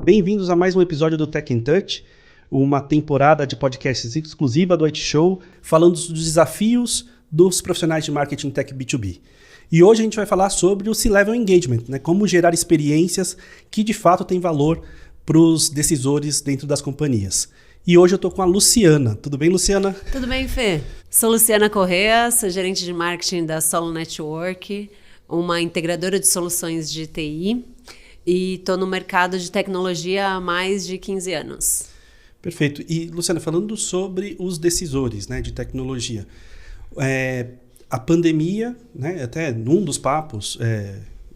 Bem-vindos a mais um episódio do Tech in Touch, uma temporada de podcasts exclusiva do IT Show, falando dos desafios dos profissionais de marketing tech B2B. E hoje a gente vai falar sobre o C-Level Engagement, né? Como gerar experiências que de fato têm valor para os decisores dentro das companhias. E hoje eu estou com a Luciana. Tudo bem, Luciana? Tudo bem, Fê? Sou Luciana Correa, sou gerente de marketing da Solo Network, uma integradora de soluções de TI, e estou no mercado de tecnologia há mais de 15 anos. Perfeito. E, Luciana, falando sobre os decisores, né, de tecnologia, a pandemia, né, até num dos papos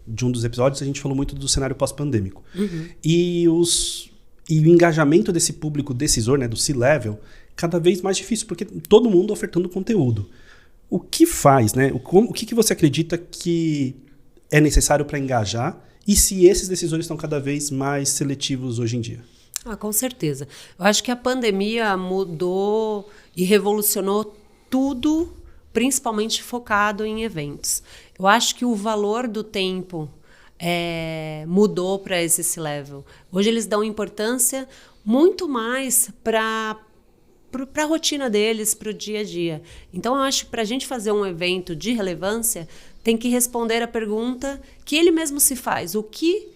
de um dos episódios, a gente falou muito do cenário pós-pandêmico. Uhum. E o engajamento desse público decisor, né, do C-Level, cada vez mais difícil, porque todo mundo ofertando conteúdo. O que faz, né? O que você acredita que é necessário para engajar e se esses decisores estão cada vez mais seletivos hoje em dia? Com certeza. Eu acho que a pandemia mudou e revolucionou tudo, principalmente focado em eventos. Eu acho que o valor do tempo mudou para esse C-Level. Hoje eles dão importância muito mais para a rotina deles, para o dia a dia. Então, eu acho que para a gente fazer um evento de relevância, tem que responder a pergunta que ele mesmo se faz. O que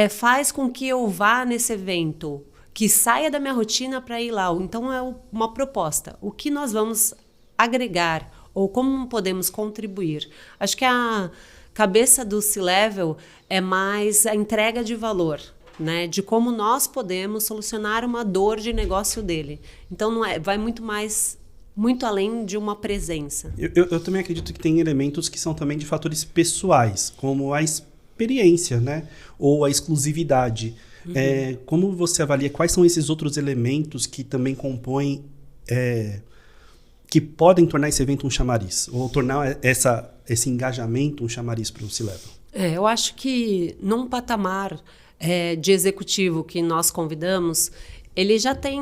faz com que eu vá nesse evento, que saia da minha rotina para ir lá? Então, é uma proposta. O que nós vamos agregar ou como podemos contribuir? Acho que a cabeça do C-Level é mais a entrega de valor, né, de como nós podemos solucionar uma dor de negócio dele. Então, vai muito além de uma presença. Eu também acredito que tem elementos que são também de fatores pessoais, como a experiência, né, ou a exclusividade. Uhum. Como você avalia quais são esses outros elementos que também compõem, que podem tornar esse evento um chamariz, ou tornar esse engajamento um chamariz para o C-Level? Eu acho que num patamar de executivo que nós convidamos, ele já tem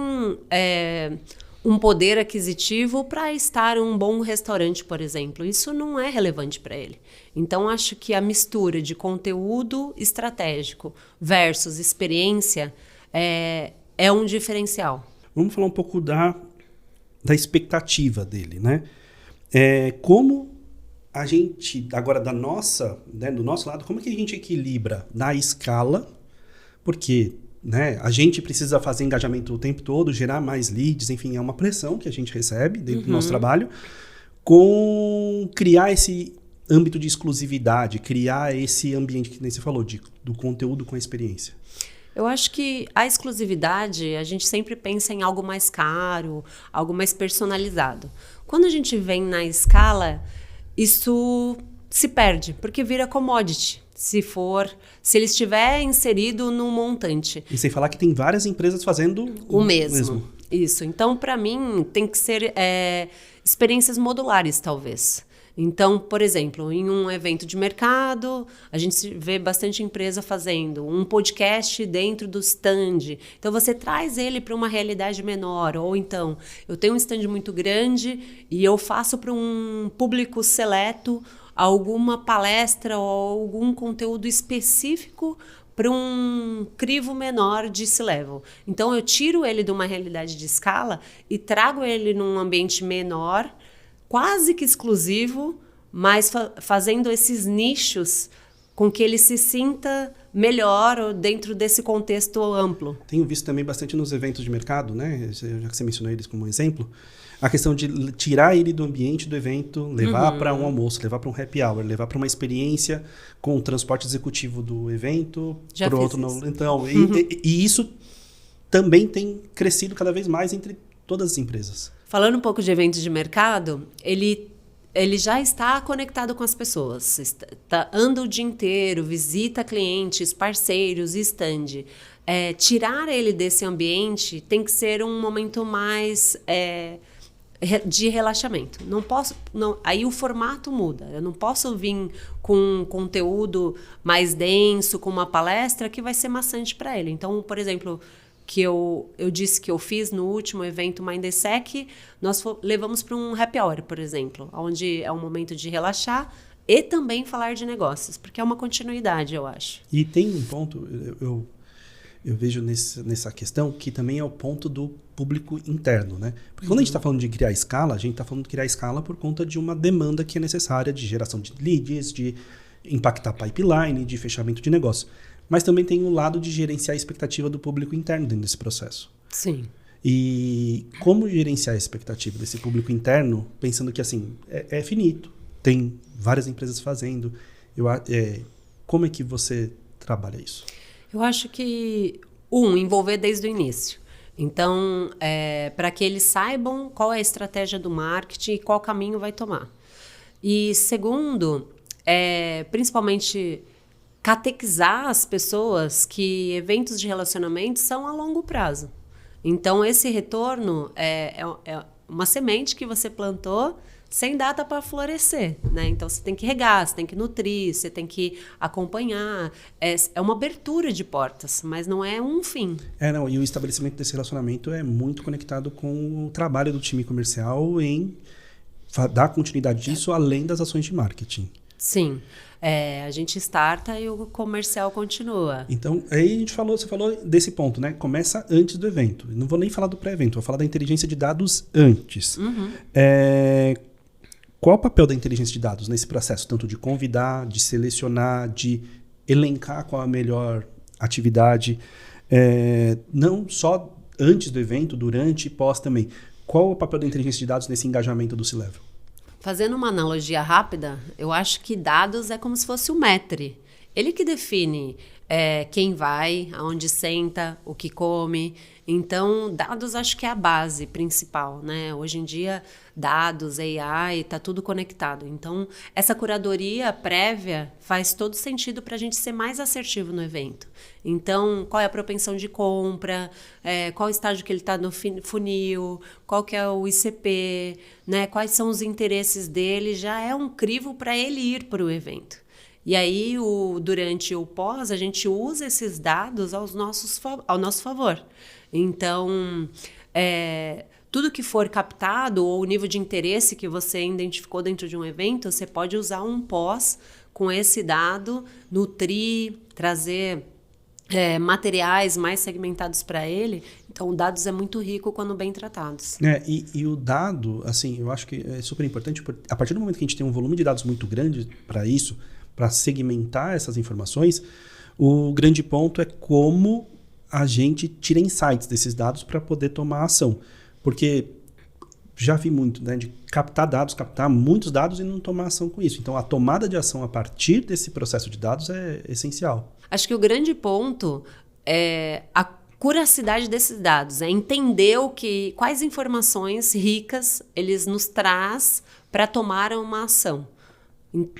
um poder aquisitivo para estar em um bom restaurante, por exemplo. Isso não é relevante para ele. Então, acho que a mistura de conteúdo estratégico versus experiência é um diferencial. Vamos falar um pouco da expectativa dele, né? Como a gente, agora do nosso lado, como que a gente equilibra na escala? Porque, né, a gente precisa fazer engajamento o tempo todo, gerar mais leads, enfim, é uma pressão que a gente recebe dentro do nosso trabalho, com criar esse âmbito de exclusividade, criar esse ambiente que nem você falou, do conteúdo com a experiência. Eu acho que a exclusividade, a gente sempre pensa em algo mais caro, algo mais personalizado. Quando a gente vem na escala, isso se perde, porque vira commodity. Se ele estiver inserido num montante. E sem falar que tem várias empresas fazendo o mesmo. Isso. Então, para mim, tem que ser experiências modulares, talvez. Então, por exemplo, em um evento de mercado, a gente vê bastante empresa fazendo um podcast dentro do stand. Então, você traz ele para uma realidade menor. Ou então, eu tenho um stand muito grande e eu faço para um público seleto alguma palestra ou algum conteúdo específico para um crivo menor de C-Level. Então, eu tiro ele de uma realidade de escala e trago ele num ambiente menor, quase que exclusivo, mas fazendo esses nichos com que ele se sinta melhor dentro desse contexto amplo. Tenho visto também bastante nos eventos de mercado, né? Já que você mencionou eles como exemplo, a questão de tirar ele do ambiente do evento, levar para um almoço, levar para um happy hour, levar para uma experiência com o transporte executivo do evento, para outro novo. Então, e isso também tem crescido cada vez mais entre todas as empresas. Falando um pouco de eventos de mercado, ele já está conectado com as pessoas, anda o dia inteiro, visita clientes, parceiros, stand. Tirar ele desse ambiente tem que ser um momento mais de relaxamento. Aí o formato muda. Eu não posso vir com um conteúdo mais denso, com uma palestra que vai ser maçante para ele. Então, por exemplo, que eu disse que eu fiz no último evento Mindsec, nós levamos para um happy hour, por exemplo, onde é um momento de relaxar e também falar de negócios, porque é uma continuidade, eu acho. E tem um ponto, eu vejo nessa questão que também é o ponto do público interno, né? Porque quando a gente está falando de criar escala, a gente está falando de criar escala por conta de uma demanda que é necessária de geração de leads, de impactar pipeline, de fechamento de negócio. Mas também tem o lado de gerenciar a expectativa do público interno dentro desse processo. Sim. E como gerenciar a expectativa desse público interno, pensando que assim, é finito, tem várias empresas fazendo. Como é que você trabalha isso? Eu acho que, envolver desde o início. Então, para que eles saibam qual é a estratégia do marketing e qual caminho vai tomar. E segundo, principalmente catequizar as pessoas que eventos de relacionamento são a longo prazo. Então, esse retorno é uma semente que você plantou sem data para florescer, né? Então, você tem que regar, você tem que nutrir, você tem que acompanhar. É uma abertura de portas, mas não é um fim. E o estabelecimento desse relacionamento é muito conectado com o trabalho do time comercial em dar continuidade disso além das ações de marketing. Sim. A gente starta e o comercial continua. Então, aí você falou desse ponto, né? Começa antes do evento. Não vou nem falar do pré-evento, vou falar da inteligência de dados antes. Uhum. Qual o papel da inteligência de dados nesse processo? Tanto de convidar, de selecionar, de elencar qual a melhor atividade. Não só antes do evento, durante e pós também. Qual o papel da inteligência de dados nesse engajamento do C-Level? Fazendo uma analogia rápida, eu acho que dados é como se fosse o maître. Ele que define quem vai, aonde senta, o que come. Então, dados acho que é a base principal, né? Hoje em dia, dados, AI, está tudo conectado. Então, essa curadoria prévia faz todo sentido para a gente ser mais assertivo no evento. Então, qual é a propensão de compra, qual estágio que ele está no funil, qual que é o ICP, né? Quais são os interesses dele, já é um crivo para ele ir para o evento. E aí, durante o pós, a gente usa esses dados ao nosso favor. Então, tudo que for captado ou o nível de interesse que você identificou dentro de um evento, você pode usar um pós com esse dado, nutrir, trazer materiais mais segmentados para ele. Então, dados é muito rico quando bem tratados. E o dado, assim, eu acho que é super importante, a partir do momento que a gente tem um volume de dados muito grande para isso, para segmentar essas informações, o grande ponto é como a gente tira insights desses dados para poder tomar ação. Porque já vi muito, né, de captar muitos dados e não tomar ação com isso. Então, a tomada de ação a partir desse processo de dados é essencial. Acho que o grande ponto é a curacidade desses dados, é entender quais informações ricas eles nos traz para tomar uma ação.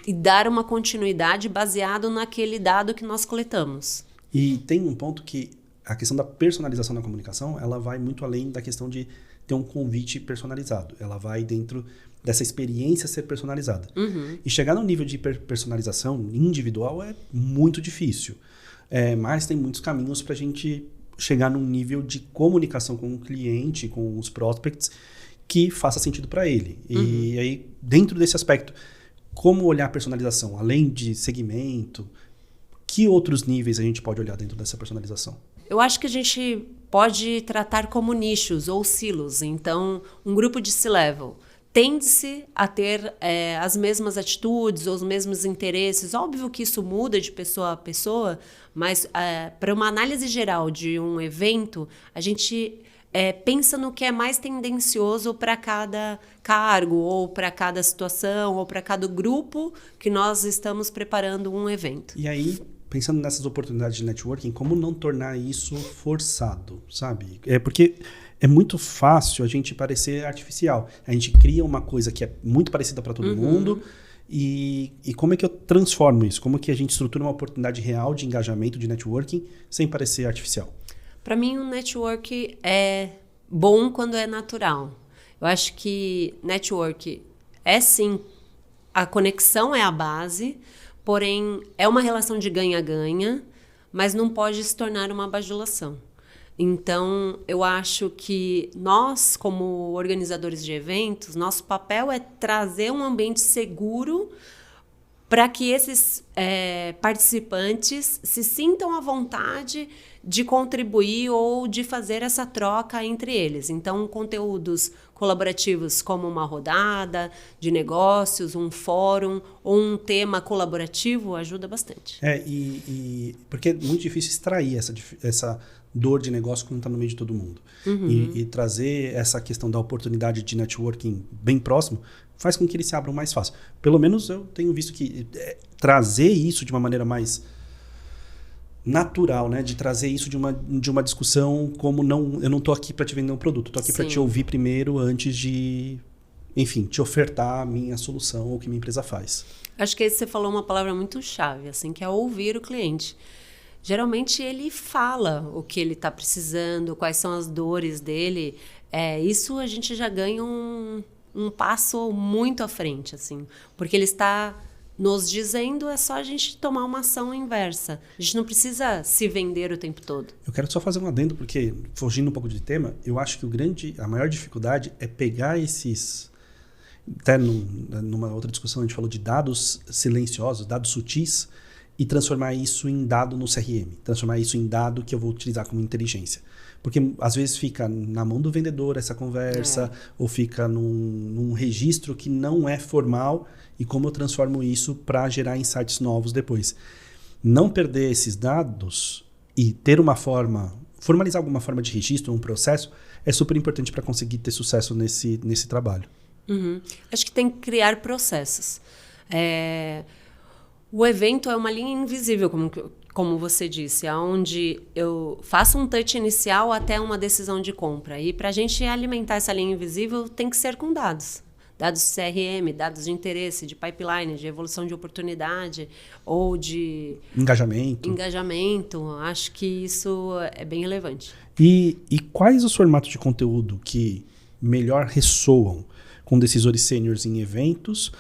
E dar uma continuidade baseado naquele dado que nós coletamos. E tem um ponto que a questão da personalização na comunicação, ela vai muito além da questão de ter um convite personalizado. Ela vai dentro dessa experiência ser personalizada. Uhum. E chegar no nível de personalização individual é muito difícil. Mas tem muitos caminhos para a gente chegar num nível de comunicação com o cliente, com os prospects, que faça sentido para ele. Uhum. E aí, dentro desse aspecto, como olhar a personalização? Além de segmento, que outros níveis a gente pode olhar dentro dessa personalização? Eu acho que a gente pode tratar como nichos ou silos. Então, um grupo de C-Level tende-se a ter as mesmas atitudes ou os mesmos interesses. Óbvio que isso muda de pessoa a pessoa, mas para uma análise geral de um evento, a gente pensa no que é mais tendencioso para cada cargo, ou para cada situação, ou para cada grupo que nós estamos preparando um evento. E aí, pensando nessas oportunidades de networking, como não tornar isso forçado, sabe? Porque é muito fácil a gente parecer artificial. A gente cria uma coisa que é muito parecida para todo mundo, e como é que eu transformo isso? Como que a gente estrutura uma oportunidade real de engajamento, de networking, sem parecer artificial? Para mim, o network é bom quando é natural. Eu acho que network sim, a conexão é a base, porém é uma relação de ganha-ganha, mas não pode se tornar uma bajulação. Então, eu acho que nós, como organizadores de eventos, nosso papel é trazer um ambiente seguro para que esses participantes se sintam à vontade de contribuir ou de fazer essa troca entre eles. Então, conteúdos colaborativos como uma rodada de negócios, um fórum ou um tema colaborativo ajuda bastante. Porque é muito difícil extrair essa dor de negócio quando está no meio de todo mundo. E trazer essa questão da oportunidade de networking bem próximo faz com que eles se abram mais fácil. Pelo menos eu tenho visto que trazer isso de uma maneira mais natural, né? De trazer isso de uma discussão como eu não estou aqui para te vender um produto, estou aqui para te ouvir primeiro antes de, enfim, te ofertar a minha solução ou o que minha empresa faz. Acho que aí você falou uma palavra muito chave, assim, que é ouvir o cliente. Geralmente ele fala o que ele está precisando, quais são as dores dele. Isso a gente já ganha um passo muito à frente, assim, porque ele está nos dizendo, é só a gente tomar uma ação inversa. A gente não precisa se vender o tempo todo. Eu quero só fazer um adendo, porque, fugindo um pouco de tema, eu acho que a maior dificuldade é pegar esses... Até numa outra discussão a gente falou de dados silenciosos, dados sutis, e transformar isso em dado no CRM. Transformar isso em dado que eu vou utilizar como inteligência. Porque às vezes fica na mão do vendedor essa conversa, ou fica num registro que não é formal, e como eu transformo isso para gerar insights novos depois. Não perder esses dados e ter formalizar alguma forma de registro, um processo, é super importante para conseguir ter sucesso nesse trabalho. Acho que tem que criar processos. O evento é uma linha invisível, como você disse, onde eu faço um touch inicial até uma decisão de compra. E para a gente alimentar essa linha invisível, tem que ser com dados. Dados de CRM, dados de interesse, de pipeline, de evolução de oportunidade ou de... Engajamento. Acho que isso é bem relevante. E quais os formatos de conteúdo que melhor ressoam com decisores sêniores em eventos?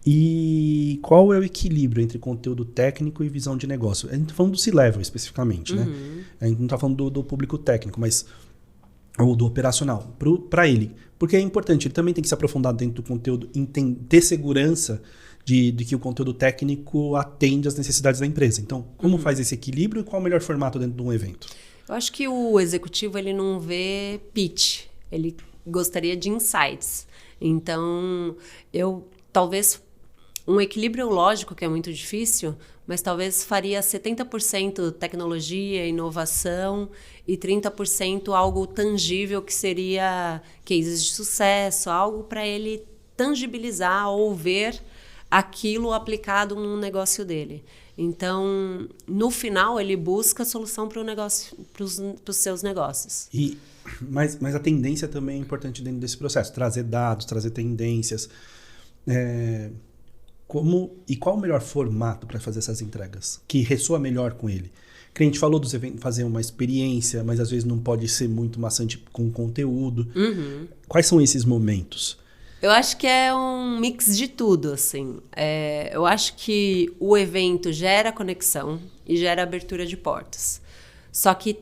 E qual é o equilíbrio entre conteúdo técnico e visão de negócio? A gente está falando do C-Level especificamente, né? A gente não está falando do público técnico, ou do operacional, para ele. Porque é importante, ele também tem que se aprofundar dentro do conteúdo, ter segurança de que o conteúdo técnico atende às necessidades da empresa. Então, como faz esse equilíbrio e qual é o melhor formato dentro de um evento? Eu acho que o executivo ele não vê pitch, ele gostaria de insights. Então, talvez um equilíbrio lógico que é muito difícil, mas talvez faria 70% tecnologia, inovação e 30% algo tangível que seria cases de sucesso, algo para ele tangibilizar ou ver aquilo aplicado no negócio dele. Então, no final, ele busca a solução para os seus negócios. Mas a tendência também é importante dentro desse processo, trazer dados, trazer tendências. E qual o melhor formato para fazer essas entregas? Que ressoa melhor com ele? Que a gente falou dos eventos, fazer uma experiência, mas às vezes não pode ser muito maçante com conteúdo. Quais são esses momentos? Eu acho que é um mix de tudo, assim. Eu acho que o evento gera conexão e gera abertura de portas. Só que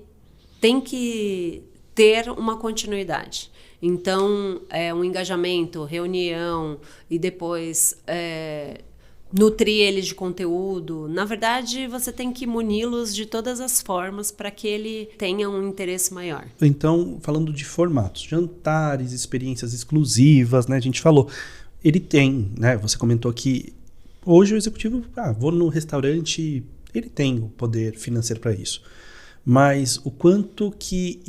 tem que ter uma continuidade. Então, um engajamento, reunião e depois nutrir eles de conteúdo. Na verdade, você tem que muni-los de todas as formas para que ele tenha um interesse maior. Então, falando de formatos, jantares, experiências exclusivas, né? A gente falou, ele tem, né? Você comentou que hoje o executivo, vou no restaurante, ele tem o poder financeiro para isso. Mas o quanto que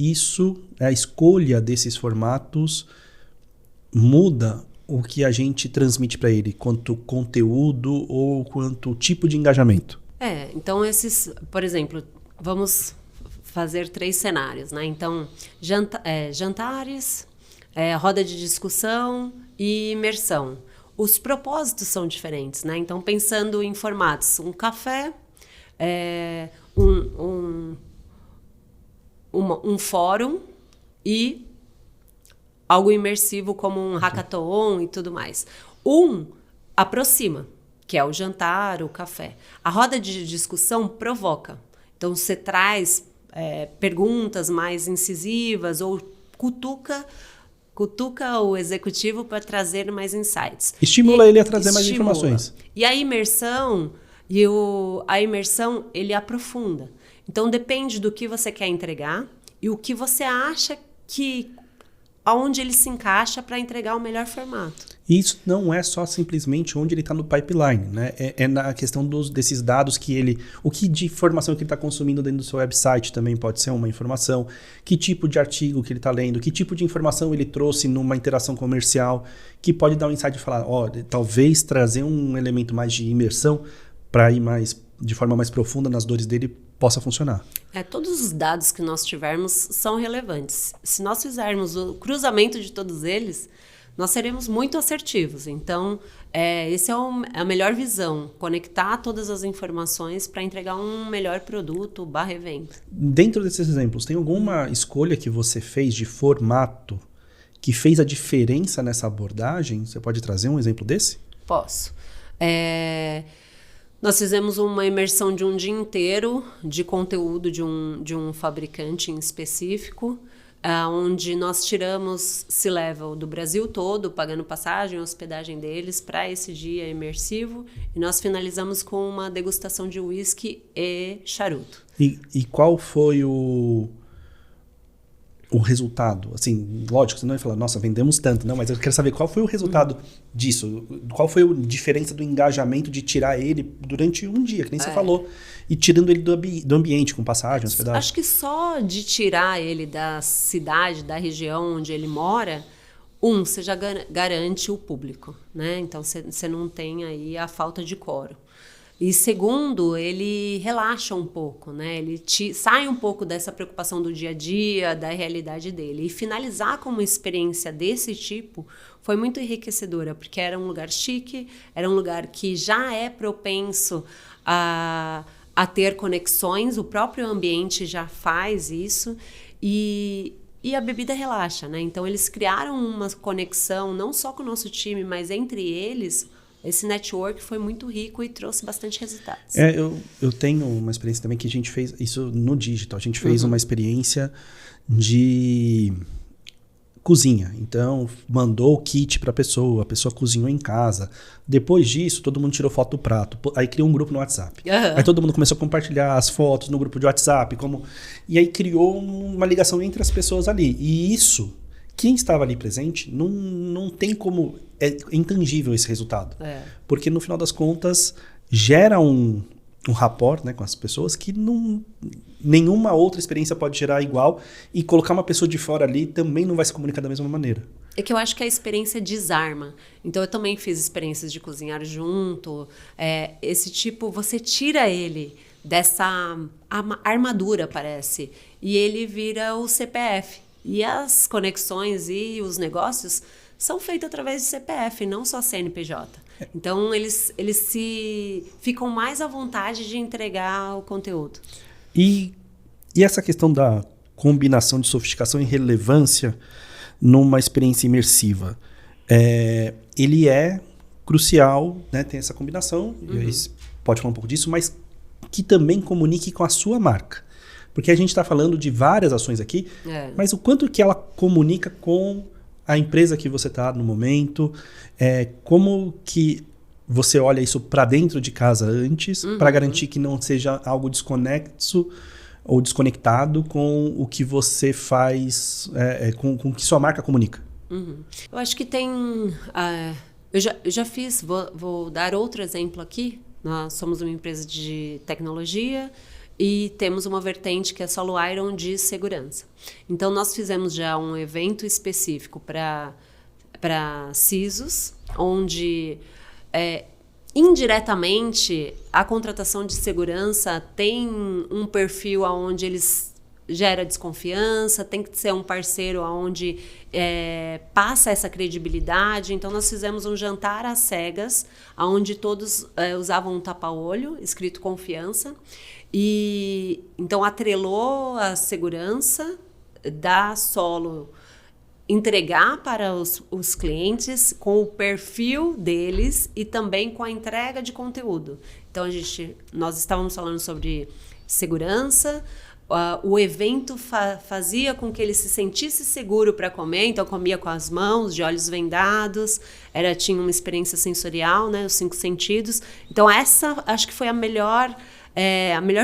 a escolha desses formatos muda o que a gente transmite para ele, quanto conteúdo ou quanto tipo de engajamento? Então por exemplo, vamos fazer 3 cenários, né? Então, jantares, roda de discussão e imersão. Os propósitos são diferentes, né? Então, pensando em formatos, um café, um fórum e algo imersivo como um hackathon e tudo mais. Aproxima, que é o jantar, o café. A roda de discussão provoca. Então, você traz perguntas mais incisivas ou cutuca cutuca o executivo para trazer mais insights. Estimula ele a trazer mais informações. E a imersão, ele aprofunda. Então, depende do que você quer entregar e o que você acha aonde ele se encaixa para entregar o melhor formato. E isso não é só simplesmente onde ele está no pipeline, né? É na questão desses dados o que de informação que ele está consumindo dentro do seu website também pode ser uma informação, que tipo de artigo que ele está lendo, que tipo de informação ele trouxe numa interação comercial, que pode dar um insight e falar, talvez trazer um elemento mais de imersão para ir de forma mais profunda nas dores dele possa funcionar. Todos os dados que nós tivermos são relevantes. Se nós fizermos o cruzamento de todos eles, nós seremos muito assertivos. Então, essa é a melhor visão, conectar todas as informações para entregar um melhor produto / evento. Dentro desses exemplos, tem alguma escolha que você fez de formato que fez a diferença nessa abordagem? Você pode trazer um exemplo desse? Posso. Nós fizemos uma imersão de um dia inteiro de conteúdo de um fabricante em específico, onde nós tiramos C-Level do Brasil todo, pagando passagem e hospedagem deles para esse dia imersivo. E nós finalizamos com uma degustação de whisky e charuto. E qual foi o resultado? Assim, lógico, você não vai falar, nossa, vendemos tanto. Não, mas eu quero saber qual foi o resultado disso. Qual foi a diferença do engajamento de tirar ele durante um dia, que nem você falou. E tirando ele do ambiente, com passagem, hospedagem. Acho que só de tirar ele da cidade, da região onde ele mora, você já garante o público, né? Então, você não tem aí a falta de coro. E segundo, ele relaxa um pouco, né? Ele sai um pouco dessa preocupação do dia a dia, da realidade dele. E finalizar com uma experiência desse tipo foi muito enriquecedora, porque era um lugar chique, era um lugar que já é propenso a ter conexões, o próprio ambiente já faz isso, e a bebida relaxa, né? Então, eles criaram uma conexão, não só com o nosso time, mas entre eles. Esse network foi muito rico e trouxe bastante resultados. Eu tenho uma experiência também que a gente fez isso no digital. A gente fez uma experiência de cozinha. Então, mandou o kit para a pessoa cozinhou em casa. Depois disso, todo mundo tirou foto do prato. Aí criou um grupo no WhatsApp. Aí todo mundo começou a compartilhar as fotos no grupo de WhatsApp. E aí criou uma ligação entre as pessoas ali. E isso, quem estava ali presente, não tem como... É intangível esse resultado. Porque, no final das contas, gera um rapport, né, com as pessoas que nenhuma outra experiência pode gerar igual, e colocar uma pessoa de fora ali também não vai se comunicar da mesma maneira. É que eu acho que a experiência desarma. Então, eu também fiz experiências de cozinhar junto. Esse tipo, você tira ele dessa armadura, parece, e ele vira o CPF. E as conexões e os negócios são feitos através de CPF, não só CNPJ. Então, eles ficam mais à vontade de entregar o conteúdo. E essa questão da combinação de sofisticação e relevância numa experiência imersiva, ele é crucial, né? Tem essa combinação, pode falar um pouco disso, mas que também comunique com a sua marca. Porque a gente está falando de várias ações aqui, mas o quanto que ela comunica com a empresa que você está no momento, como que você olha isso para dentro de casa antes, para garantir que não seja algo desconexo ou desconectado com o que você faz, com o que sua marca comunica. Eu acho que tem... eu já fiz, vou dar outro exemplo aqui. Nós somos uma empresa de tecnologia e temos uma vertente que é Solo Iron de segurança. Então, nós fizemos já um evento específico para CISOs, onde indiretamente a contratação de segurança tem um perfil onde eles gera desconfiança, tem que ser um parceiro onde passa essa credibilidade. Então, nós fizemos um jantar às cegas, onde todos usavam um tapa-olho, escrito confiança, e então atrelou a segurança da Solo entregar para os clientes com o perfil deles e também com a entrega de conteúdo. Então, nós estávamos falando sobre segurança, o evento fazia com que ele se sentisse seguro para comer, então comia com as mãos, de olhos vendados, tinha uma experiência sensorial, né, os 5 sentidos. Então essa acho que foi a melhor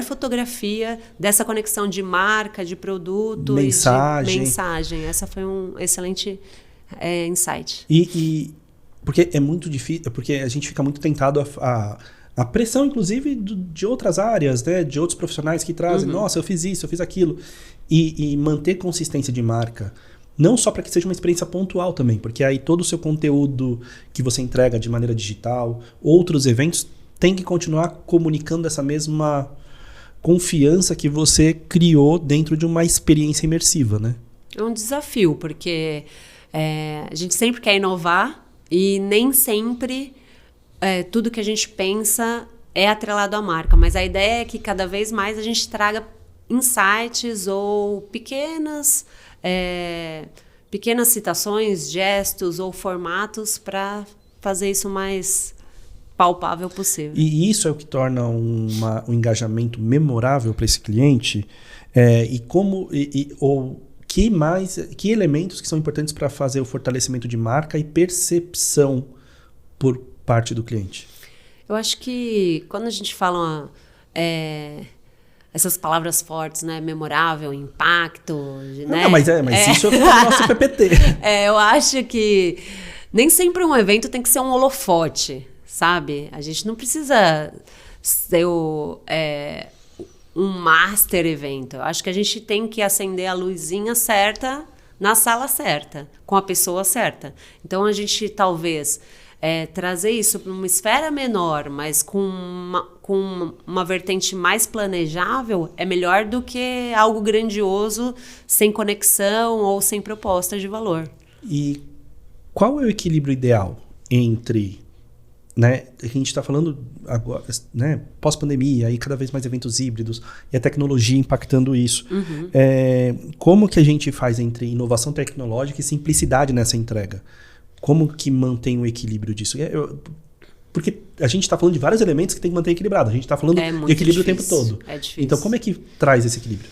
fotografia dessa conexão de marca, de produto mensagem. E de mensagem. Essa foi um excelente insight. E porque é muito difícil, porque a gente fica muito tentado a pressão, inclusive, de outras áreas, né? De outros profissionais que trazem, nossa, eu fiz isso, eu fiz aquilo. E manter consistência de marca, não só para que seja uma experiência pontual também, porque aí todo o seu conteúdo que você entrega de maneira digital, outros eventos, tem que continuar comunicando essa mesma confiança que você criou dentro de uma experiência imersiva, né? É um desafio, porque a gente sempre quer inovar e nem sempre tudo que a gente pensa é atrelado à marca, mas a ideia é que cada vez mais a gente traga insights ou pequenas citações, gestos ou formatos para fazer isso mais palpável possível. E isso é o que torna um engajamento memorável para esse cliente? Que elementos que são importantes para fazer o fortalecimento de marca e percepção por parte do cliente? Eu acho que quando a gente fala essas palavras fortes, né, memorável, impacto, né? Não, mas isso é o nosso PPT. Eu acho que nem sempre um evento tem que ser um holofote, sabe? A gente não precisa ser um master evento. Eu acho que a gente tem que acender a luzinha certa na sala certa, com a pessoa certa. Então a gente talvez trazer isso para uma esfera menor, mas com uma vertente mais planejável, é melhor do que algo grandioso, sem conexão ou sem proposta de valor. E qual é o equilíbrio ideal entre, né, a gente está falando agora, né, pós-pandemia, aí cada vez mais eventos híbridos e a tecnologia impactando isso. Como que a gente faz entre inovação tecnológica e simplicidade nessa entrega? Como que mantém o equilíbrio disso? Porque a gente está falando de vários elementos que tem que manter equilibrado. A gente está falando de equilíbrio difícil. O tempo todo. É difícil. Então, como é que traz esse equilíbrio?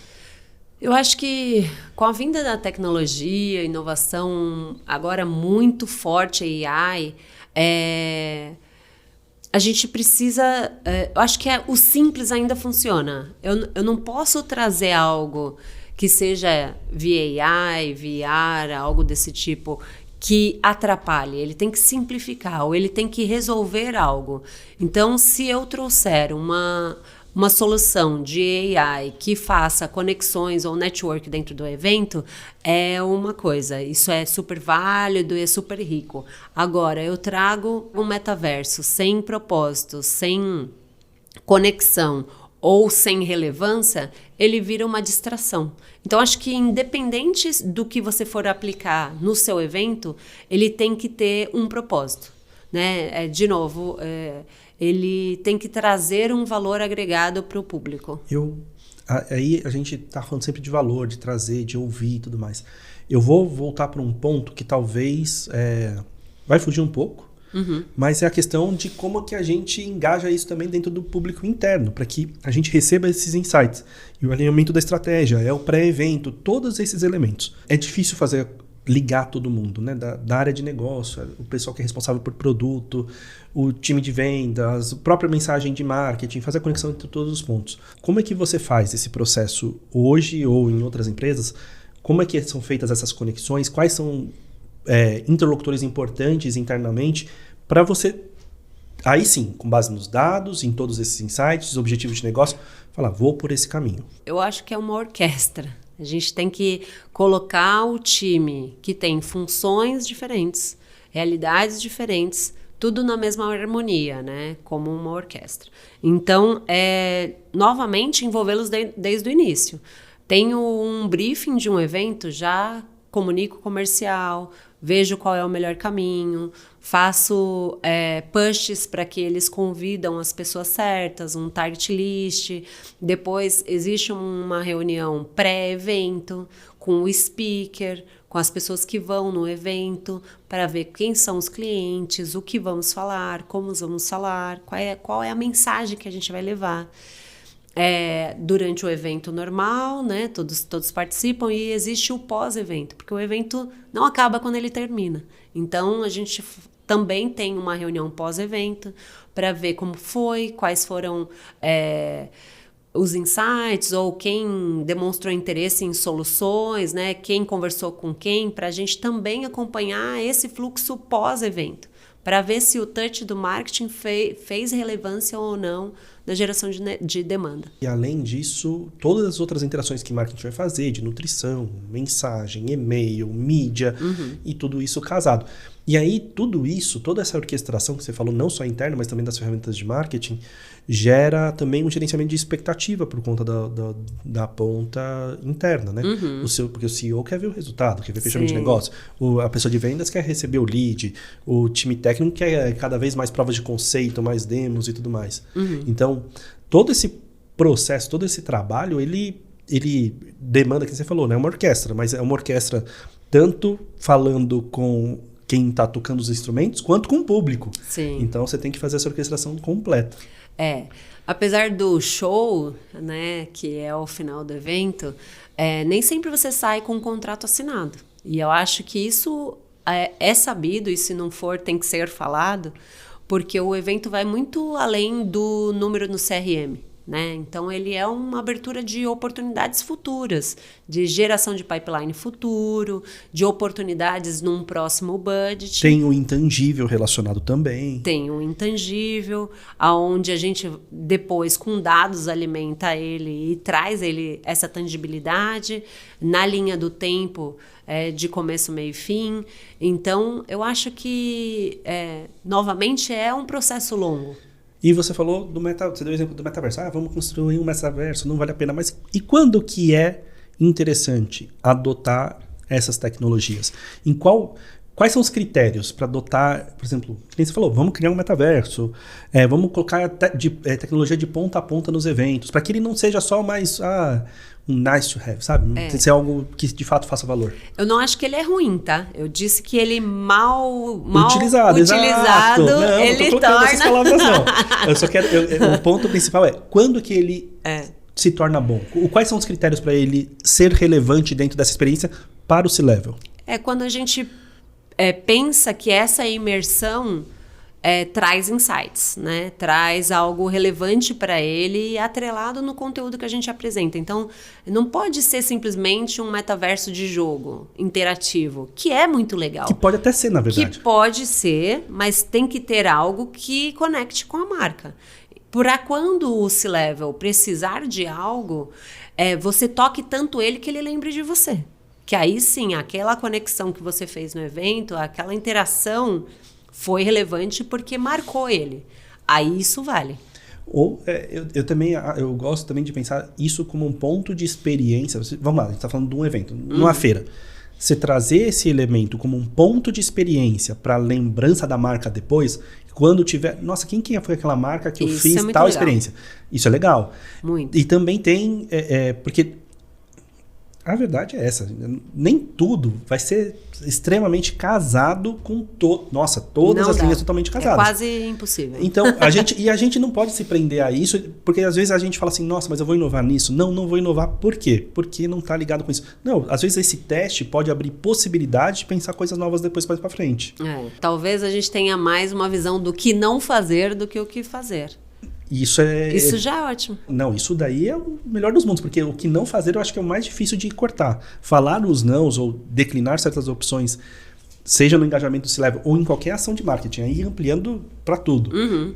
Eu acho que com a vinda da tecnologia, inovação agora muito forte, AI, a gente precisa... eu acho que o simples ainda funciona. Eu não posso trazer algo que seja via AI, VR, algo desse tipo, que atrapalhe. Ele tem que simplificar, ou ele tem que resolver algo. Então, se eu trouxer uma solução de AI que faça conexões ou network dentro do evento, é uma coisa. Isso é super válido e é super rico. Agora, eu trago um metaverso sem propósito, sem conexão ou sem relevância, ele vira uma distração. Então, acho que independente do que você for aplicar no seu evento, ele tem que ter um propósito, né? De novo, ele tem que trazer um valor agregado para o público. Aí a gente está falando sempre de valor, de trazer, de ouvir e tudo mais. Eu vou voltar para um ponto que talvez vai fugir um pouco, mas é a questão de como que a gente engaja isso também dentro do público interno, para que a gente receba esses insights. E o alinhamento da estratégia, o pré-evento, todos esses elementos. É difícil ligar todo mundo, né? Da área de negócio, o pessoal que é responsável por produto, o time de vendas, a própria mensagem de marketing, fazer a conexão entre todos os pontos. Como é que você faz esse processo hoje ou em outras empresas? Como é que são feitas essas conexões? Quais são interlocutores importantes internamente para você, aí sim, com base nos dados, em todos esses insights, objetivos de negócio, falar, vou por esse caminho? Eu acho que é uma orquestra. A gente tem que colocar o time que tem funções diferentes, realidades diferentes, tudo na mesma harmonia, né? Como uma orquestra. Então, novamente, envolvê-los desde o início. Tenho um briefing de um evento, já comunico o comercial, vejo qual é o melhor caminho, faço pushes para que eles convidam as pessoas certas, um target list. Depois existe uma reunião pré-evento com o speaker, com as pessoas que vão no evento, para ver quem são os clientes, o que vamos falar, como vamos falar, qual é a mensagem que a gente vai levar. durante o evento normal, né? Todos participam, e existe o pós-evento, porque o evento não acaba quando ele termina. Então, a gente também tem uma reunião pós-evento para ver como foi, quais foram os insights, ou quem demonstrou interesse em soluções, né? Quem conversou com quem, para a gente também acompanhar esse fluxo pós-evento, para ver se o touch do marketing fez relevância ou não na geração de demanda. E além disso, todas as outras interações que marketing vai fazer, de nutrição, mensagem, e-mail, mídia, e tudo isso casado. E aí, tudo isso, toda essa orquestração que você falou, não só interna, mas também das ferramentas de marketing, gera também um gerenciamento de expectativa por conta da ponta interna, né? Porque o CEO quer ver o resultado, quer ver o fechamento de negócio. A pessoa de vendas quer receber o lead. O time técnico quer cada vez mais provas de conceito, mais demos e tudo mais. Então, todo esse processo, todo esse trabalho, ele demanda, que você falou, né? É uma orquestra, mas é uma orquestra tanto falando com quem está tocando os instrumentos, quanto com o público. Sim. Então, você tem que fazer essa orquestração completa. Apesar do show, né, que é o final do evento, nem sempre você sai com um contrato assinado. E eu acho que isso é sabido, e se não for, tem que ser falado, porque o evento vai muito além do número no CRM. Né? Então, ele é uma abertura de oportunidades futuras, de geração de pipeline futuro, de oportunidades num próximo budget. Tem o intangível relacionado também. Tem o intangível, onde a gente depois, com dados, alimenta ele e traz ele essa tangibilidade na linha do tempo, de começo, meio e fim. Então, eu acho que, novamente, é um processo longo. E você falou você deu o exemplo do metaverso. Vamos construir um metaverso, não vale a pena. Mas e quando que é interessante adotar essas tecnologias? Quais são os critérios para adotar, por exemplo, como você falou, vamos criar um metaverso, vamos colocar tecnologia de ponta a ponta nos eventos, para que ele não seja só mais um nice to have, sabe? Ser algo que de fato faça valor. Eu não acho que ele é ruim, tá? Eu disse que ele mal utilizado não, ele não tô colocando essas palavras, não. Eu só quero... o ponto principal é quando que ele se torna bom? Quais são os critérios para ele ser relevante dentro dessa experiência para o C-Level? Quando a gente pensa que essa imersão traz insights, né? Traz algo relevante para ele, atrelado no conteúdo que a gente apresenta. Então, não pode ser simplesmente um metaverso de jogo interativo, que é muito legal. Que pode até ser, na verdade. Que pode ser, mas tem que ter algo que conecte com a marca. Para quando o C-Level precisar de algo, você toque tanto ele que ele lembre de você. Que aí sim, aquela conexão que você fez no evento, aquela interação foi relevante porque marcou ele. Aí isso vale. Ou eu gosto também de pensar isso como um ponto de experiência. Vamos lá, a gente está falando de um evento, numa feira. Você trazer esse elemento como um ponto de experiência para lembrança da marca depois, quando tiver... Nossa, quem foi aquela marca que eu fiz tal legal. Experiência? Isso é legal. Muito. E também tem... porque a verdade é essa. Nem tudo vai ser extremamente casado com... todas as linhas totalmente casadas. É quase impossível. Então, a gente não pode se prender a isso, porque às vezes a gente fala assim, nossa, mas eu vou inovar nisso. Não vou inovar. Por quê? Porque não está ligado com isso. Não, às vezes esse teste pode abrir possibilidade de pensar coisas novas depois para frente. Talvez a gente tenha mais uma visão do que não fazer do que o que fazer. Isso já é ótimo. Não, isso daí é o melhor dos mundos, porque o que não fazer eu acho que é o mais difícil de cortar. Falar os nãos ou declinar certas opções, seja no engajamento do C-Level ou em qualquer ação de marketing, aí ampliando para tudo.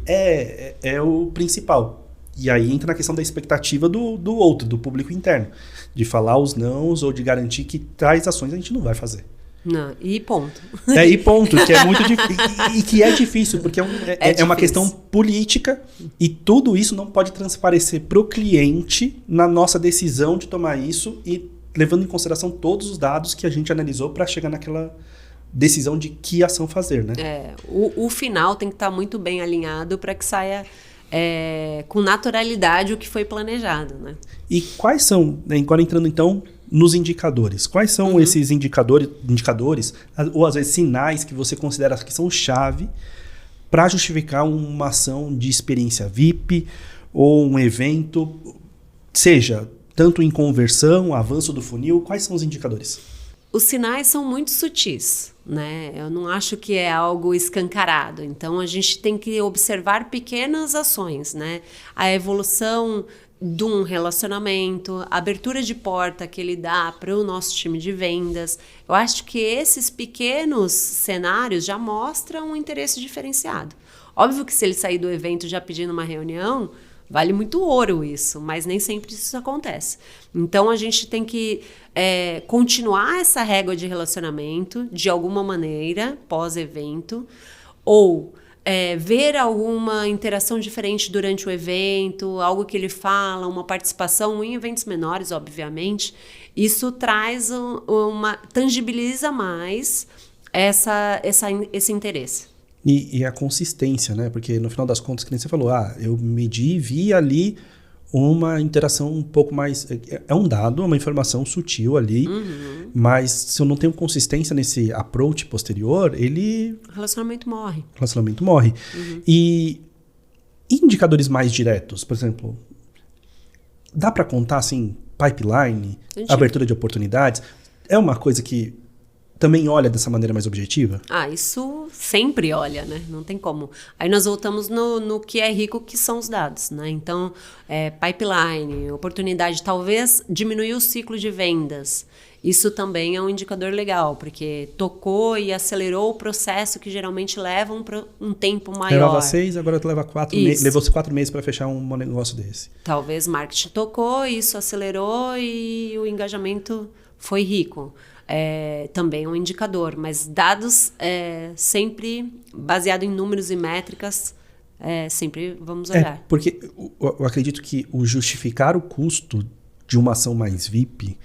É o principal. E aí entra na questão da expectativa do outro, do público interno. De falar os nãos ou de garantir que tais ações a gente não vai fazer. Não, e ponto. E ponto, que é muito difícil. E que é difícil, porque é uma questão política e tudo isso não pode transparecer para o cliente na nossa decisão de tomar isso e levando em consideração todos os dados que a gente analisou para chegar naquela decisão de que ação fazer, né? O final tem que estar muito bem alinhado para que saia com naturalidade o que foi planejado, né? E quais são, agora entrando então nos indicadores, quais são esses indicadores ou às vezes sinais que você considera que são chave para justificar uma ação de experiência VIP ou um evento seja tanto em conversão, avanço do funil, quais são os indicadores? Os sinais são muito sutis, né? Eu não acho que é algo escancarado. Então, a gente tem que observar pequenas ações, né? A evolução de um relacionamento, a abertura de porta que ele dá para o nosso time de vendas. Eu acho que esses pequenos cenários já mostram um interesse diferenciado. Óbvio que se ele sair do evento já pedindo uma reunião, vale muito ouro isso, mas nem sempre isso acontece. Então, a gente tem que continuar essa régua de relacionamento de alguma maneira, pós-evento, ou ver alguma interação diferente durante o evento, algo que ele fala, uma participação em eventos menores, obviamente. Isso traz tangibiliza mais esse interesse. E a consistência, né? Porque no final das contas, que nem você falou, eu medi e vi ali uma interação um pouco mais... É um dado, uma informação sutil ali, mas se eu não tenho consistência nesse approach posterior, O relacionamento morre. E indicadores mais diretos, por exemplo, dá para contar assim, pipeline, abertura de oportunidades? É uma coisa que também olha dessa maneira mais objetiva? Isso sempre olha, né? Não tem como. Aí nós voltamos no que é rico, que são os dados, né? Então, pipeline, oportunidade, talvez diminuir o ciclo de vendas. Isso também é um indicador legal, porque tocou e acelerou o processo que geralmente leva um tempo maior. Levava 6, agora leva 4 meses. Levou-se 4 meses para fechar um negócio desse. Talvez marketing tocou, isso acelerou e o engajamento foi rico. Também é um indicador, mas dados sempre baseado em números e métricas, sempre vamos olhar. Porque eu acredito que o justificar o custo de uma ação mais VIP,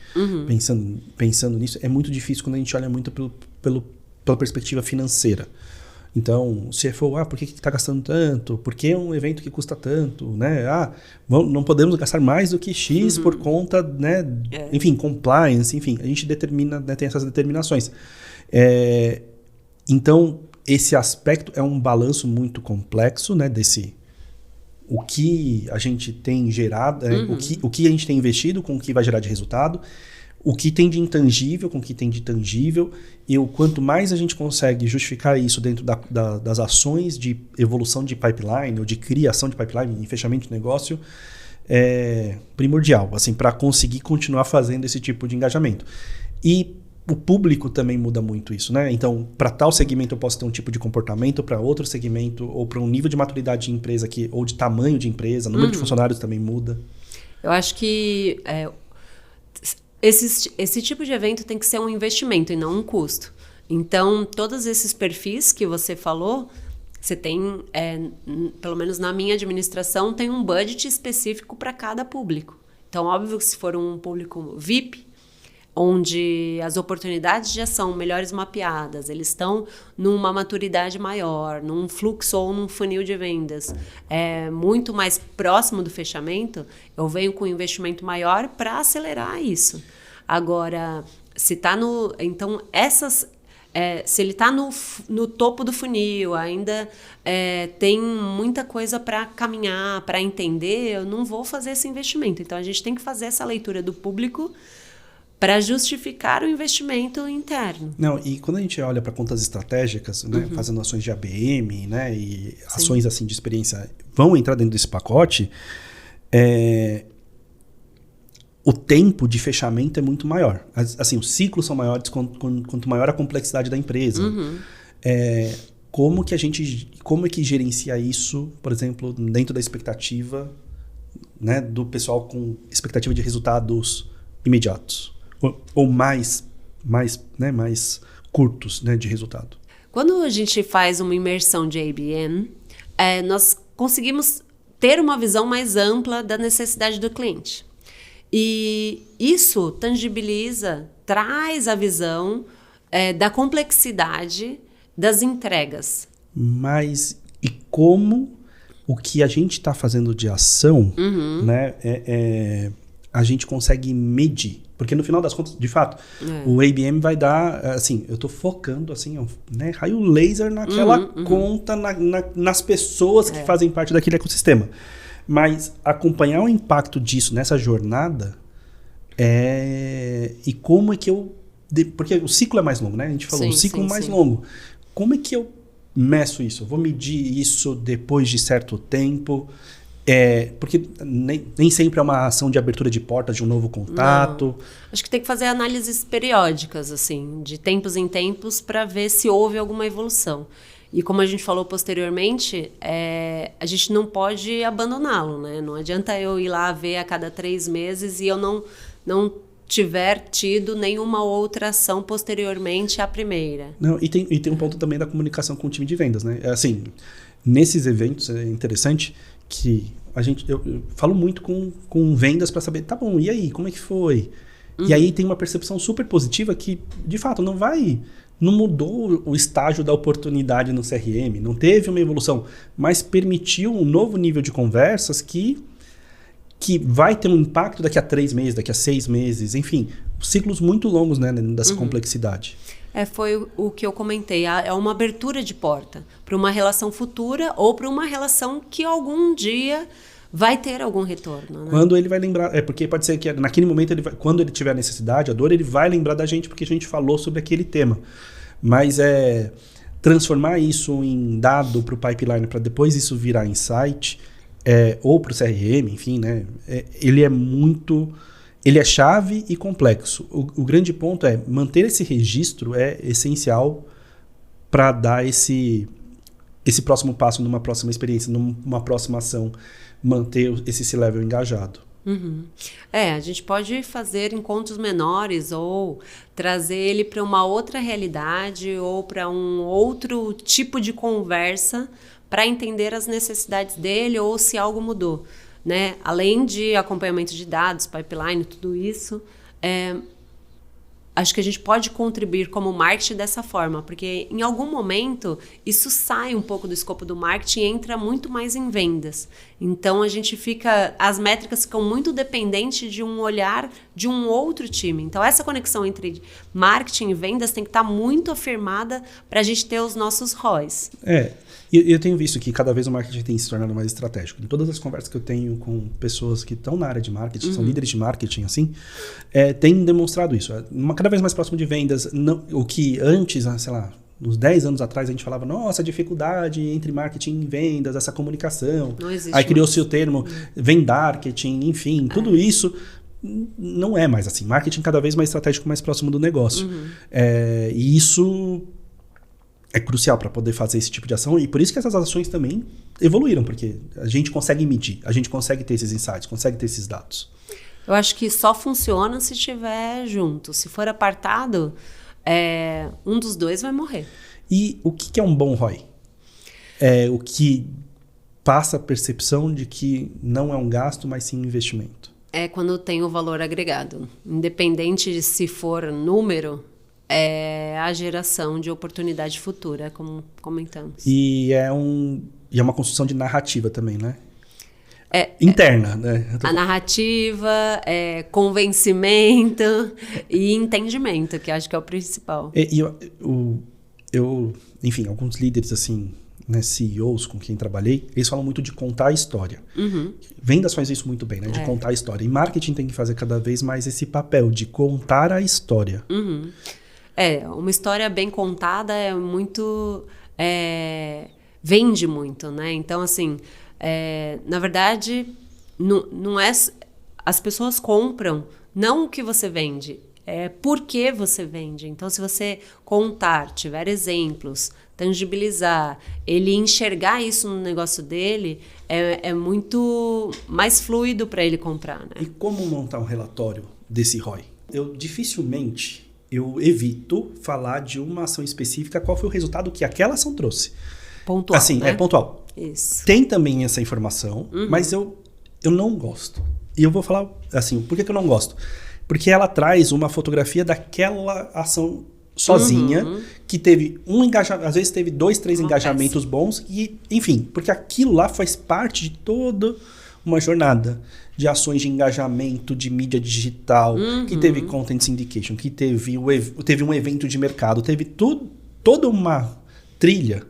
pensando nisso, é muito difícil quando a gente olha muito pela perspectiva financeira. Então, o CFO, por que está gastando tanto? Por que é um evento que custa tanto? Né? Não podemos gastar mais do que X por conta, né? Enfim, compliance, enfim, a gente determina, né, tem essas determinações. Então, esse aspecto é um balanço muito complexo, né, o que a gente tem gerado, o que a gente tem investido com o que vai gerar de resultado, o que tem de intangível com o que tem de tangível, e o quanto mais a gente consegue justificar isso dentro das ações de evolução de pipeline ou de criação de pipeline e fechamento de negócio, é primordial, assim, para conseguir continuar fazendo esse tipo de engajamento. E o público também muda muito isso, né? Então, para tal segmento eu posso ter um tipo de comportamento, para outro segmento, ou para um nível de maturidade de empresa ou de tamanho de empresa, número de funcionários também muda. Eu acho que esse tipo de evento tem que ser um investimento e não um custo. Então, todos esses perfis que você falou, você tem, pelo menos na minha administração, tem um budget específico para cada público. Então, óbvio que se for um público VIP, onde as oportunidades já são melhores mapeadas, eles estão numa maturidade maior, num fluxo ou num funil de vendas muito mais próximo do fechamento, eu venho com um investimento maior para acelerar isso. Agora, se está no... Então, se ele está no topo do funil, ainda tem muita coisa para caminhar, para entender, eu não vou fazer esse investimento. Então, a gente tem que fazer essa leitura do público para justificar o investimento interno. Não, e quando a gente olha para contas estratégicas, né, fazendo ações de ABM, né, e ações assim de experiência vão entrar dentro desse pacote, o tempo de fechamento é muito maior. Assim, os ciclos são maiores quanto maior a complexidade da empresa. Como é que gerencia isso, por exemplo, dentro da expectativa, né, do pessoal com expectativa de resultados imediatos? Ou mais curtos, né, de resultado. Quando a gente faz uma imersão de ABM, nós conseguimos ter uma visão mais ampla da necessidade do cliente. E isso tangibiliza, traz a visão da complexidade das entregas. Mas e como o que a gente está fazendo de ação, né, a gente consegue medir? Porque no final das contas, de fato, o ABM vai dar, assim, eu estou focando, assim, né, raio laser naquela conta, nas pessoas que fazem parte daquele ecossistema. Mas acompanhar o impacto disso nessa jornada e como é que eu... Porque o ciclo é mais longo, né? A gente falou, o ciclo mais longo. Como é que eu meço isso? Eu vou medir isso depois de certo tempo? Porque nem sempre é uma ação de abertura de portas de um novo contato. Não. Acho que tem que fazer análises periódicas, assim, de tempos em tempos, para ver se houve alguma evolução. E como a gente falou posteriormente, a gente não pode abandoná-lo, né? Não adianta eu ir lá ver a cada 3 meses e eu não tiver tido nenhuma outra ação posteriormente à primeira. Não, e tem um ponto também da comunicação com o time de vendas, né? Assim, nesses eventos é interessante que eu falo muito com vendas para saber, tá bom, e aí, como é que foi? E aí tem uma percepção super positiva que, de fato, não mudou o estágio da oportunidade no CRM, não teve uma evolução, mas permitiu um novo nível de conversas que vai ter um impacto daqui a 3 meses, daqui a 6 meses, enfim, ciclos muito longos, né, dessa complexidade. Foi o que eu comentei, é uma abertura de porta para uma relação futura ou para uma relação que algum dia vai ter algum retorno. Né? Quando ele vai lembrar, porque pode ser que naquele momento, quando ele tiver a necessidade, a dor, ele vai lembrar da gente porque a gente falou sobre aquele tema. Mas transformar isso em dado para o pipeline, para depois isso virar insight, ou para o CRM, enfim, né? Ele é chave e complexo. O grande ponto é manter esse registro é essencial para dar esse próximo passo numa próxima experiência, numa próxima ação, manter esse C-level engajado. Uhum. A gente pode fazer encontros menores ou trazer ele para uma outra realidade ou para um outro tipo de conversa para entender as necessidades dele ou se algo mudou. Né? Além de acompanhamento de dados, pipeline, tudo isso, acho que a gente pode contribuir como marketing dessa forma, porque em algum momento isso sai um pouco do escopo do marketing e entra muito mais em vendas. Então as métricas ficam muito dependentes de um olhar de um outro time. Então essa conexão entre marketing e vendas tem que estar muito afirmada para a gente ter os nossos ROIs. E eu tenho visto que cada vez o marketing tem se tornado mais estratégico. Em todas as conversas que eu tenho com pessoas que estão na área de marketing, são líderes de marketing, assim, tem demonstrado isso. Cada vez mais próximo de vendas. O que antes, sei lá, uns 10 anos atrás, a gente falava, nossa, a dificuldade entre marketing e vendas, essa comunicação. Não existe. Aí criou-se o termo vendarketing, enfim, tudo isso não é mais assim. Marketing cada vez mais estratégico, mais próximo do negócio. E isso é crucial para poder fazer esse tipo de ação, e por isso que essas ações também evoluíram, porque a gente consegue medir, a gente consegue ter esses insights, consegue ter esses dados. Eu acho que só funciona se estiver junto. Se for apartado, um dos dois vai morrer. E o que é um bom ROI? O que passa a percepção de que não é um gasto, mas sim um investimento. É quando tem o valor agregado. Independente de se for número, a geração de oportunidade futura, como comentamos. E é uma construção de narrativa também, né? Interna, né? A narrativa, convencimento e entendimento, que acho que é o principal. Enfim, alguns líderes, assim, né, CEOs com quem trabalhei, eles falam muito de contar a história. Vendas faz isso muito bem, né? De contar a história. E marketing tem que fazer cada vez mais esse papel de contar a história. Uma história bem contada é muito... vende muito, né? Então, assim, na verdade, não é... As pessoas compram não o que você vende, por que você vende. Então, se você contar, tiver exemplos, tangibilizar, ele enxergar isso no negócio dele, é muito mais fluido para ele comprar, né? E como montar um relatório desse ROI? Eu evito falar de uma ação específica, qual foi o resultado que aquela ação trouxe. Pontual, assim, né? Pontual. Isso. Tem também essa informação, mas eu não gosto. E eu vou falar assim, por que eu não gosto? Porque ela traz uma fotografia daquela ação sozinha, que teve um engajamento, às vezes teve 2, 3 engajamentos bons, e enfim, porque aquilo lá faz parte de toda uma jornada de ações de engajamento, de mídia digital, que teve content syndication, que teve um evento de mercado, teve toda uma trilha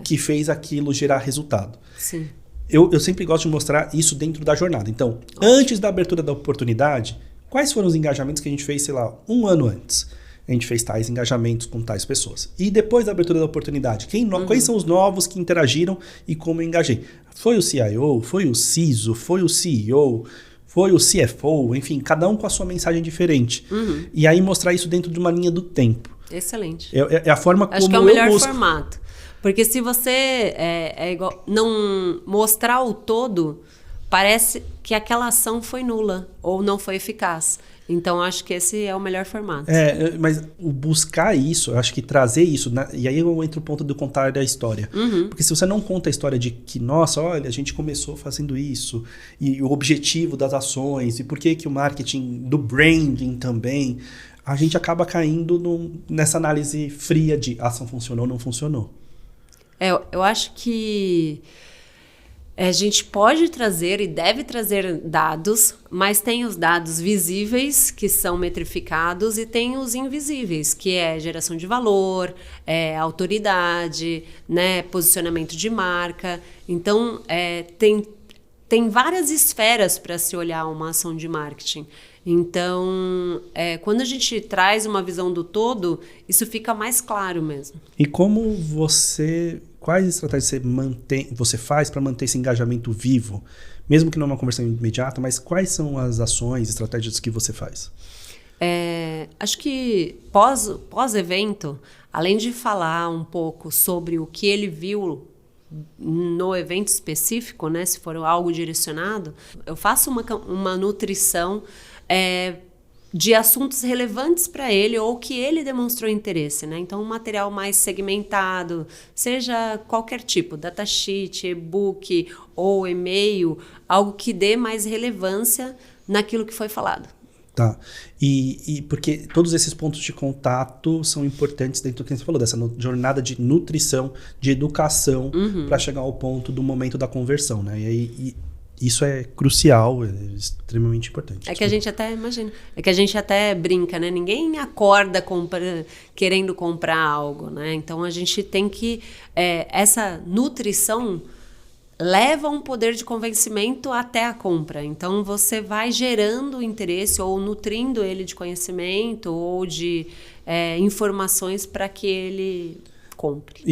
que fez aquilo gerar resultado. Sim. Eu sempre gosto de mostrar isso dentro da jornada. Então, antes da abertura da oportunidade, quais foram os engajamentos que a gente fez, sei lá, um ano antes? A gente fez tais engajamentos com tais pessoas. E depois da abertura da oportunidade, quais são os novos que interagiram e como eu engajei? Foi o CIO, foi o CISO, foi o CEO, foi o CFO, enfim, cada um com a sua mensagem diferente. E aí mostrar isso dentro de uma linha do tempo. Excelente. É a forma como acho que é o melhor formato. Porque se você não mostrar o todo, parece que aquela ação foi nula ou não foi eficaz. Então, acho que esse é o melhor formato. Mas o buscar isso, eu acho que trazer isso, né? E aí entra o ponto do contar a história. Porque se você não conta a história de que, nossa, olha, a gente começou fazendo isso, e o objetivo das ações, e por que o marketing, do branding também, a gente acaba caindo nessa análise fria de ação funcionou ou não funcionou. Eu acho que a gente pode trazer e deve trazer dados, mas tem os dados visíveis, que são metrificados, e tem os invisíveis, que é geração de valor, autoridade, né, posicionamento de marca. Então, tem várias esferas para se olhar uma ação de marketing. Então, quando a gente traz uma visão do todo, isso fica mais claro mesmo. E quais estratégias você faz para manter esse engajamento vivo? Mesmo que não é uma conversão imediata, mas quais são as ações, estratégias que você faz? Acho que pós-evento, além de falar um pouco sobre o que ele viu no evento específico, né, se for algo direcionado, eu faço uma nutrição de assuntos relevantes para ele ou que ele demonstrou interesse, né? Então, um material mais segmentado, seja qualquer tipo, datasheet, e-book ou e-mail, algo que dê mais relevância naquilo que foi falado. Tá. E porque todos esses pontos de contato são importantes dentro do que você falou, dessa jornada de nutrição, de educação, para chegar ao ponto do momento da conversão, né? E aí isso é crucial, é extremamente importante. Que a gente até imagina, que a gente até brinca, né? Ninguém acorda querendo comprar algo, né? Então a gente tem que essa nutrição leva um poder de convencimento até a compra. Então, você vai gerando interesse ou nutrindo ele de conhecimento ou de informações para que ele compre.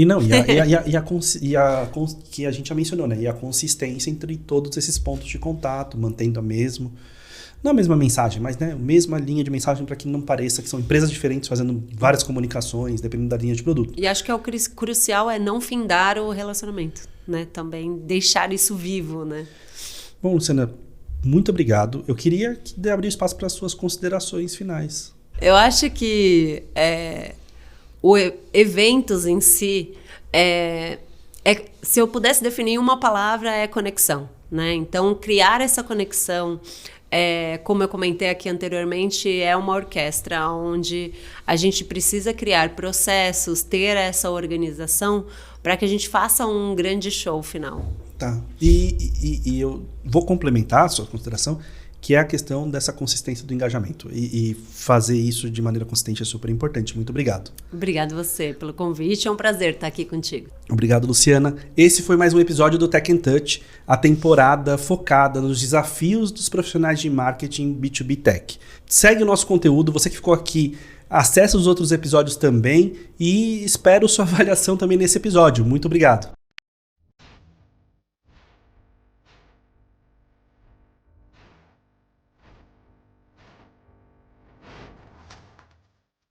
Que a gente já mencionou, né? E a consistência entre todos esses pontos de contato, mantendo não a mesma mensagem, mas, né, a mesma linha de mensagem para que não pareça que são empresas diferentes fazendo várias comunicações, dependendo da linha de produto. E acho que o crucial é não findar o relacionamento, né? Também deixar isso vivo, né? Bom, Luciana, muito obrigado. Eu queria abrir espaço para as suas considerações finais. Eu acho que eventos em si, se eu pudesse definir uma palavra, é conexão, né? Então, criar essa conexão, como eu comentei aqui anteriormente, é uma orquestra onde a gente precisa criar processos, ter essa organização para que a gente faça um grande show final. Tá. E eu vou complementar a sua consideração, que é a questão dessa consistência do engajamento. E fazer isso de maneira consistente é super importante. Muito obrigado. Obrigado você pelo convite. É um prazer estar aqui contigo. Obrigado, Luciana. Esse foi mais um episódio do Tech and Touch, a temporada focada nos desafios dos profissionais de marketing B2B Tech. Segue o nosso conteúdo. Você que ficou aqui, acesse os outros episódios também e espero sua avaliação também nesse episódio. Muito obrigado.